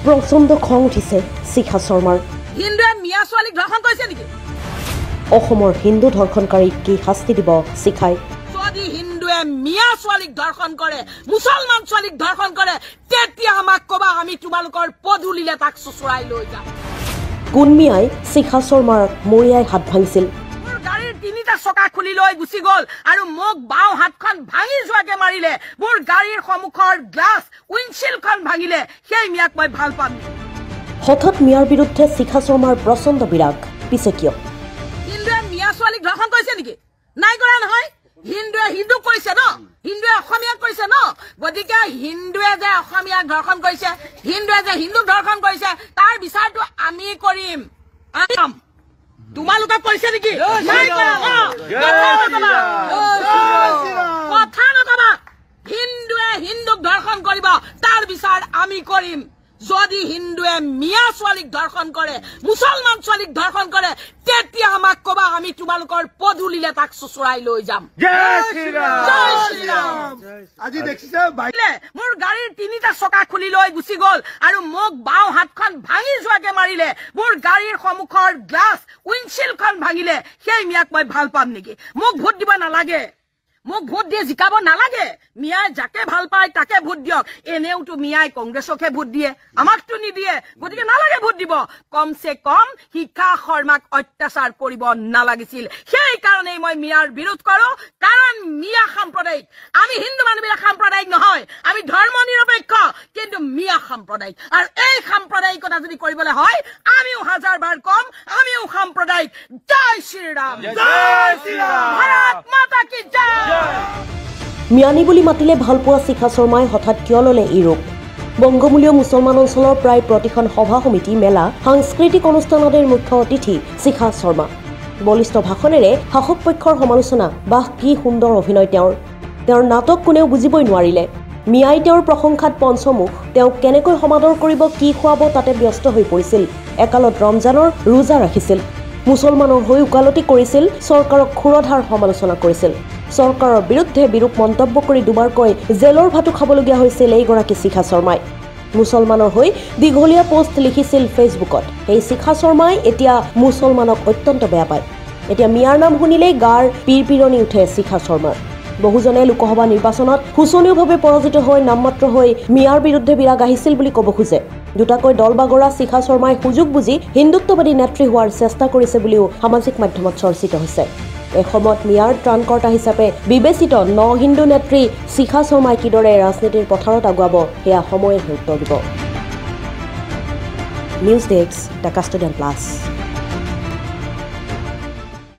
প্ৰচণ্ড খং উঠিছে শিখা শৰ্মাৰ। হিন্দুৱে মিয়া ছোৱালীক ধৰ্ষণ কৰিছে নেকি? অসমৰ হিন্দু ধৰ্ষণকাৰীক কি শাস্তি দিব শিখাই? যদি হিন্দুৱে মিয়া ছোৱালীক ধৰ্ষণ কৰে, মুছলমান ছোৱালীক ধৰ্ষণ কৰে, তেতিয়া আমাক কবা, আমি তোমালোকৰ পদূলিলে তাক চুচৰাই লৈ যাম। কোন মিয়াই শিখা শৰ্মাৰ মৰিয়াই হাত ভাঙিছিল? মোৰ গাড়ীৰ তিনিটা চকা খুলি লৈ গুচি গ'ল আৰু মোক বাওঁ হাতখন ভাঙি যোৱাকে মাৰিলে। মোৰ গাড়ীৰ সন্মুখৰ গ্লাছ উইণ্ডশ্বিল্ডখন ভাঙিলে। সেই মিয়াক মই ভাল পাম। হঠাৎ মিয়াৰ বিৰুদ্ধে শিখা শৰ্মাৰ প্ৰচণ্ড বিৰাগ, পিছে কিয়? হিন্দুৱে মিয়া ছোৱালীক ধৰ্ষণ কৰিছে নেকি? নাই কৰা নহয়। হিন্দুৱে হিন্দুক কৰিছে ন, হিন্দুৱে অসমীয়াক কৰিছে ন। গতিকে হিন্দুৱে যে অসমীয়াক ধৰ্ষণ কৰিছে, হিন্দুৱে যে হিন্দুক ধৰ্ষণ কৰিছে, তাৰ বিচাৰটো আমি কৰিম। তোমালোকে কৰিছে নেকি? কথা নকবা। হিন্দুৱে হিন্দুক ধৰ্ষণ কৰিব, তাৰ বিচাৰ আমি কৰিম। যদি হিন্দুৱে মিয়া ছোৱালীক ধৰ্ষণ কৰে, মুছলমান ছোৱালীক ধৰ্ষণ কৰে, তেতিয়া আমাক কবা, আমি তোমালোকৰ পদূলিলে তাক চুচৰাই লৈ যাম। আজি দেখিছে মোৰ গাড়ীৰ তিনিটা চকা খুলি লৈ গুচি গ'ল আৰু মোক বাওঁ হাতখন ভাঙি যোৱাকে মাৰিলে। মোৰ গাড়ীৰ সন্মুখৰ গ্লাছ উইণ্ডশ্বিল্ডখন ভাঙিলে। সেই মিয়াক মই ভাল পাম নেকি? মোক ভোট দিব নালাগে, মোক ভোট দিয়ে জিকাব নালাগে। মিয়াই যাকে ভাল পায় তাকে ভোট দিয়ক। এনেওতো মিয়াই কংগ্ৰেছকে ভোট দিয়ে, আমাকতো নিদিয়ে। গতিকে নালাগে ভোট দিব। কমচে কম শিখা শৰ্মাক অত্যাচাৰ কৰিব নালাগিছিল। সেইকাৰণেই মই মিয়াৰ বিৰোধ কৰো। কাৰণ মিয়া সাম্প্ৰদায়িক। আমি হিন্দু মানুহবিলাক সাম্প্ৰদায়িক নহয়, আমি ধৰ্ম নিৰপেক্ষ, কিন্তু মিয়া সাম্প্ৰদায়িক। আৰু এই সাম্প্ৰদায়িকতা যদি কৰিবলৈ হয়, আমিও হাজাৰবাৰ কম, আমিও সাম্প্ৰদায়িক। জয় শ্ৰীৰাম, জয় শ্ৰীৰাম, ভাৰত মাতা কি জয়। মিয়ানী বুলি মাতিলে ভালপোৱা শিখা শৰ্মাই হঠাৎ কিয় ল'লে এই ৰূপ? বংগমূলীয় মুছলমান অঞ্চলৰ প্ৰায় প্ৰতিখন সভা সমিতি, মেলা, সাংস্কৃতিক অনুষ্ঠান আদিৰ মুখ্য অতিথি শিখা শৰ্মা। বলিষ্ঠ ভাষণেৰে শাসক পক্ষৰ সমালোচনা। বাহ, কি সুন্দৰ অভিনয় তেওঁৰ নাটক কোনেও বুজিবই নোৱাৰিলে। মিয়াই তেওঁৰ প্ৰশংসাত পঞ্চমুখ। তেওঁক কেনেকৈ সমাদৰ কৰিব, কি খুৱাব, তাতে ব্যস্ত হৈ পৰিছিল। একালত ৰমজানৰ ৰোজা ৰাখিছিল। মুছলমানৰ হৈ ওকালতি কৰিছিল। চৰকাৰক ক্ষুৰধাৰ সমালোচনা কৰিছিল। চৰকাৰৰ বিৰুদ্ধে বিৰূপ মন্তব্য কৰি দুবাৰকৈ জেলৰ ভাতো খাবলগীয়া হৈছিল এইগৰাকী শিখা শৰ্মাই। মুছলমানৰ হৈ দীঘলীয়া পোষ্ট লিখিছিল ফেচবুকত। এই শিখা শৰ্মাই এতিয়া মুছলমানক অত্যন্ত বেয়া পায়। এতিয়া মিয়াৰ নাম শুনিলেই গাৰ পিৰপিৰণি উঠে শিখা শৰ্মাৰ। বহুজনে লোকসভা নিৰ্বাচনত শোচনীয়ভাৱে পৰাজিত হৈ নামমাত্ৰ হৈ মিয়াৰ বিৰুদ্ধে বিৰাগ আহিছিল বুলি ক'ব খোজে। দুটাকৈ দল বাগৰা শিখা শৰ্মাই সুযোগ বুজি হিন্দুত্ববাদী নেত্ৰী হোৱাৰ চেষ্টা কৰিছে বুলিও সামাজিক মাধ্যমত চৰ্চিত হৈছে। এসময়ত মিয়াৰ ত্ৰাণকৰ্তা হিচাপে বিবেচিত হিন্দু নেত্ৰী শিখা শৰ্মাই কিদৰে ৰাজনীতিৰ পথাৰত আগুৱাব, সেয়া সময়ে উত্তৰ দিব। News desk, the custodian plus.